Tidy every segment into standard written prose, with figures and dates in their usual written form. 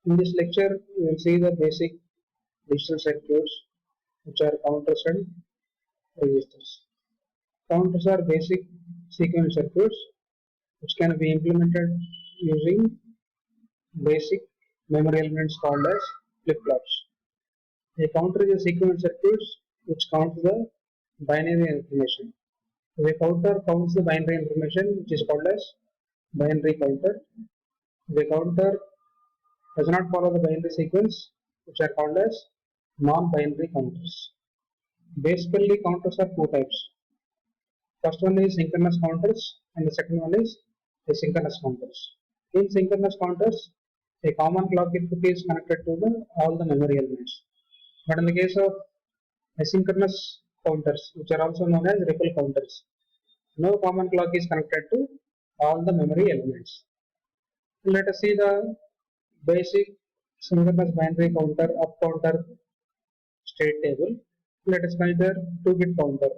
In this lecture, we will see the basic digital circuits, which are counters and registers. Counters are basic sequence circuits which can be implemented using basic memory elements called as flip-flops. A counter is a sequence circuit which counts the binary information. If a counter counts the binary information, which is called as binary counter. If a counter does not follow the binary sequence, which are called as non-binary counters. Basically, counters are two types. First one is synchronous counters, and the second one is asynchronous counters. In synchronous counters, a common clock input is connected to all the memory elements. But in the case of asynchronous counters, which are also known as ripple counters, no common clock is connected to all the memory elements. Let us see the basic synchronous binary counter up counter state table. Let us consider 2-bit counter,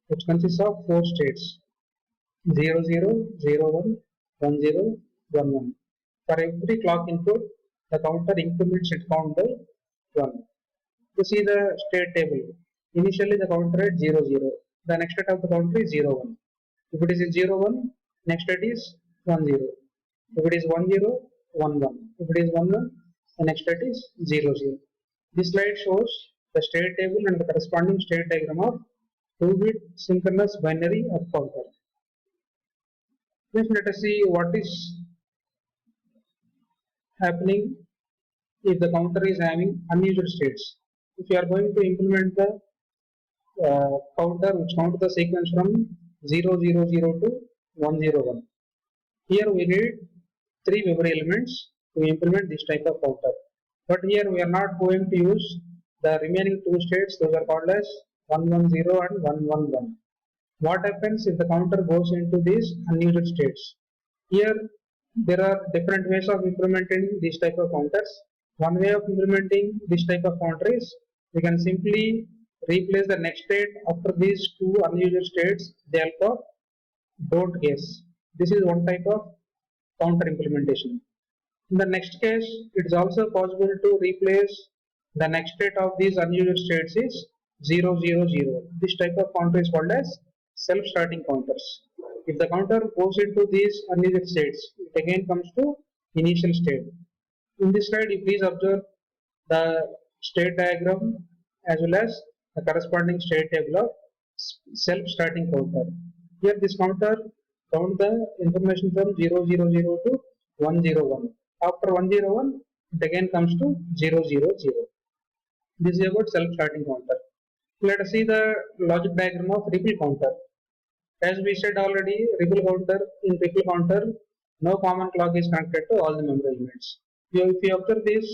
which consists of 4 states: 0, 0, 0, 1, 1, 0, 1, 1. For every clock input, the counter increments its count by 1. You see the state table. Initially, the counter at 0, 0. The next state of the counter is 0, 1. If it is 0, 1, next state is 1, 0. If it is 1, 0, 1, 1. If it is 1, 1, the next state is 0, 0. This slide shows the state table and the corresponding state diagram of 2-bit synchronous binary up counter. Next, let us see what is happening if the counter is having unused states. If you are going to implement the counter which counts the sequence from 0, 0, 0 to 1, 0, 1. Here we need 3 memory elements to implement this type of counter. But here we are not going to use the remaining 2 states, those are called as 1, 1, 0 and 1, 1, 1. What happens if the counter goes into these unused states? Here there are different ways of implementing this type of counters. One way of implementing this type of counter is we can simply replace the next state after these 2 unused states with the help of don't guess. This is one type of counter implementation. In the next case, it is also possible to replace the next state of these unused states is 0, 0, 0. This type of counter is called as self-starting counters. If the counter goes into these unused states, it again comes to initial state. In this slide, you please observe the state diagram as well as the corresponding state table of self-starting counter. Here this counter count the information from 0, 0, 0 to 1, 0, 1. After 1, 0, 1, it again comes to 0, 0, 0. This is about self-starting counter. Let us see the logic diagram of ripple counter. As we said already, in ripple counter, no common clock is connected to all the memory elements. If you observe this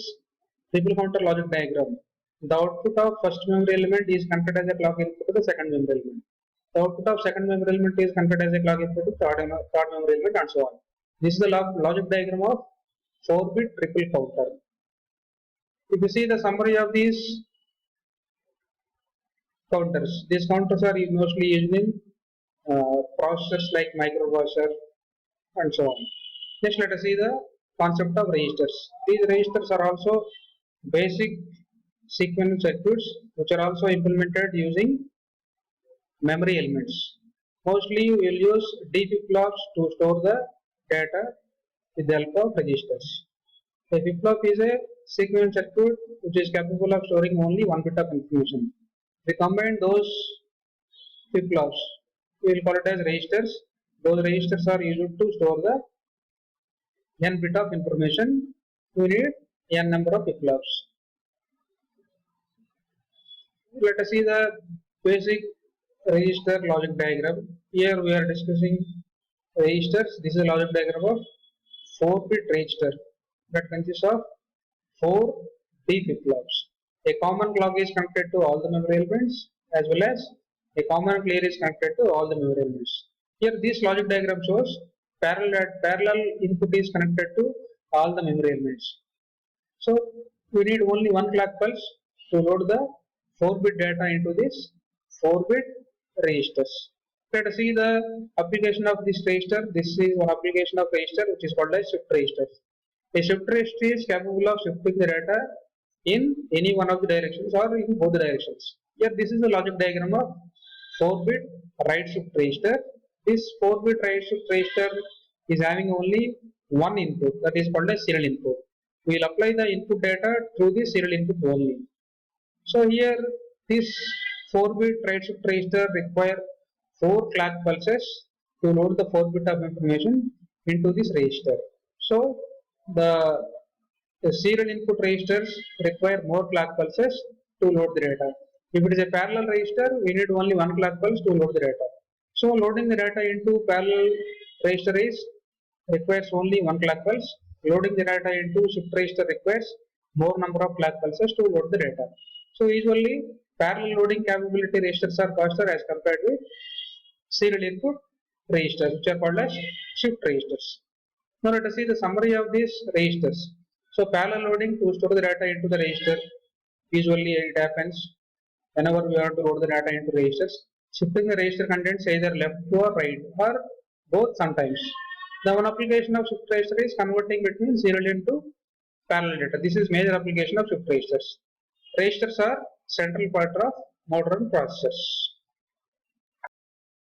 ripple counter logic diagram, the output of first memory element is connected as a clock input to the second memory element. The output of second memory element is connected as a clock input to third memory element and so on. This is the logic diagram of 4-bit ripple counter. If you see the summary of these these counters are mostly used in processors like microprocessor and so on. Next, let us see the concept of registers. These registers are also basic sequence circuits which are also implemented using memory elements. Mostly we will use D flip-flops to store the data with the help of registers. A flip-flop is a sequence circuit which is capable of storing only 1 bit of information. We combine those flip-flops, we will call it as registers. Those registers are used to store the n bit of information. We need n number of flip-flops. Let us see the basic register logic diagram. Here we are discussing registers. This is a logic diagram of 4-bit register that consists of 4 D flip-flops. A common clock is connected to all the memory elements as well as a common clear is connected to all the memory elements. Here this logic diagram shows parallel input is connected to all the memory elements. So we need only one clock pulse to load the 4-bit data into this 4-bit registers. Let us see the application of this register. This is one application of register which is called as shift registers. A shift register is capable of shifting the data in any one of the directions or in both the directions. Here, this is the logic diagram of 4-bit write shift register. This 4-bit write shift register is having only one input, that is called as serial input. We will apply the input data through the serial input only. So here, this 4-bit write shift register require 4 clock pulses to load the 4 bit of information into this register. So the serial input registers require more clock pulses to load the data. If it is a parallel register, we need only one clock pulse to load the data. So loading the data into parallel register is requires only one clock pulse. Loading the data into shift register requires more number of clock pulses to load the data. So usually parallel loading capability registers are faster as compared with serial input registers, which are called as shift registers. Now let us see the summary of these registers. So parallel loading to store the data into the register. Usually it happens whenever we want to load the data into registers. Shifting the register contents either left or right or both sometimes. The one application of shift register is converting between serial into parallel data. This is major application of shift registers. Registers are central part of modern processors.